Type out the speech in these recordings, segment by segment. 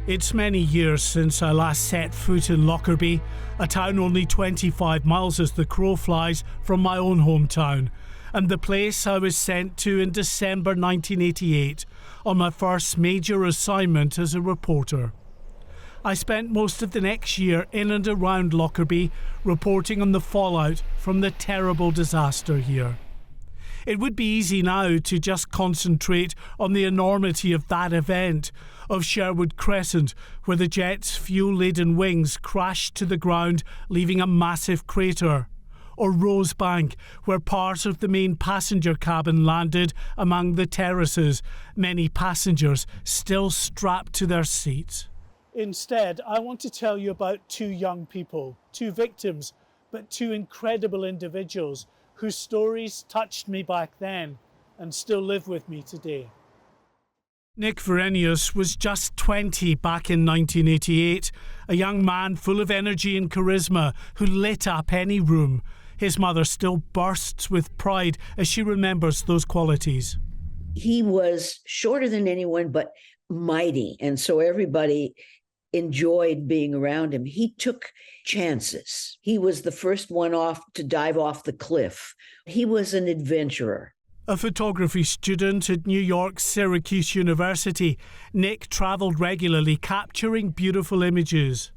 It's many years since I last set foot in Lockerbie, a town only 25 miles as the crow flies from my own hometown, and the place I was sent to in December 1988 on my first major assignment as a reporter. I spent most of the next year in and around Lockerbie reporting on the fallout from the terrible disaster here. It would be easy now to just concentrate on the enormity of that event, of Sherwood Crescent, where the jet's fuel-laden wings crashed to the ground, leaving a massive crater, or Rosebank, where part of the main passenger cabin landed among the terraces, many passengers still strapped to their seats. Instead, I want to tell you about two young people, two victims, but two incredible individuals whose stories touched me back then and still live with me today. Nick Verenius was just 20 back in 1988, a young man full of energy and charisma who lit up any room. His mother still bursts with pride as she remembers those qualities. He was shorter than anyone, but mighty, and so everybody enjoyed being around him. He took chances. He was the first one to dive off the cliff. He was an adventurer. A photography student at New York's Syracuse University, Nick travelled regularly capturing beautiful images.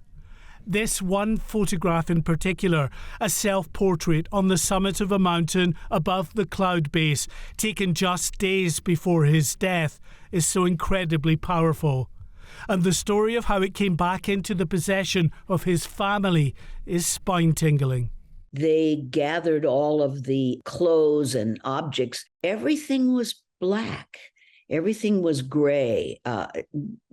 This one photograph in particular, a self-portrait on the summit of a mountain above the cloud base, taken just days before his death, is so incredibly powerful. And the story of how it came back into the possession of his family is spine-tingling. They gathered all of the clothes and objects. Everything was black. Everything was gray,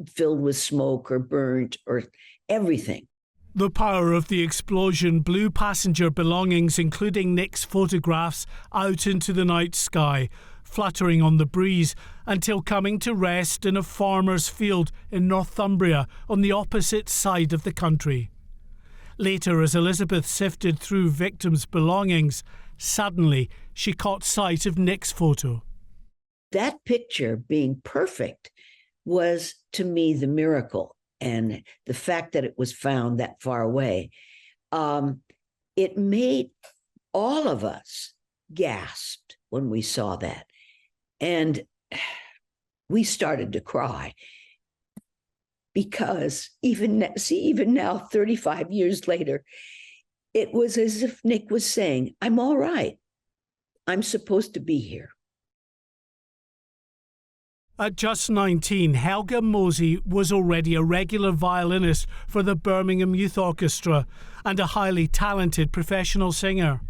filled with smoke or burnt or everything. The power of the explosion blew passenger belongings, including Nick's photographs, out into the night sky, fluttering on the breeze, until coming to rest in a farmer's field in Northumbria on the opposite side of the country. Later, as Elizabeth sifted through victims' belongings, suddenly she caught sight of Nick's photo. That picture being perfect was, to me, the miracle. And the fact that it was found that far away, it made all of us gasp when we saw that. And we started to cry because even now, 35 years later, it was as if Nick was saying, I'm all right. I'm supposed to be here. At just 19, Helga Mosy was already a regular violinist for the Birmingham Youth Orchestra and a highly talented professional singer.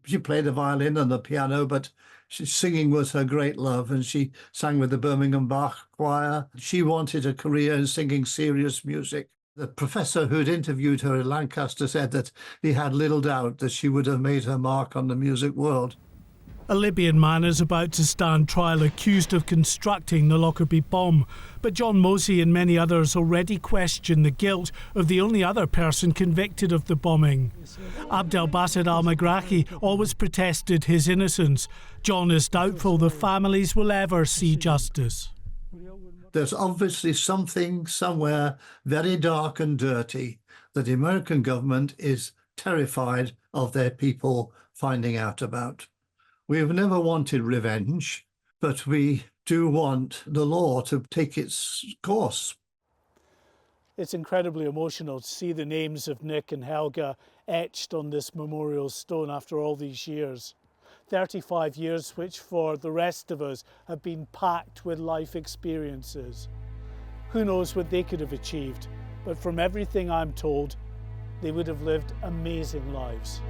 She played the violin and the piano, but singing was her great love, and she sang with the Birmingham Bach Choir. She wanted a career in singing serious music. The professor who'd interviewed her in Lancaster said that he had little doubt that she would have made her mark on the music world. A Libyan man is about to stand trial accused of constructing the Lockerbie bomb, but John Mosey and many others already question the guilt of the only other person convicted of the bombing. Abdelbaset al-Megrahi always protested his innocence. John is doubtful the families will ever see justice. There's obviously something somewhere very dark and dirty that the American government is terrified of their people finding out about. We've never wanted revenge, but we do want the law to take its course. It's incredibly emotional to see the names of Nick and Helga etched on this memorial stone after all these years. 35 years which for the rest of us have been packed with life experiences. Who knows what they could have achieved, but from everything I'm told, they would have lived amazing lives.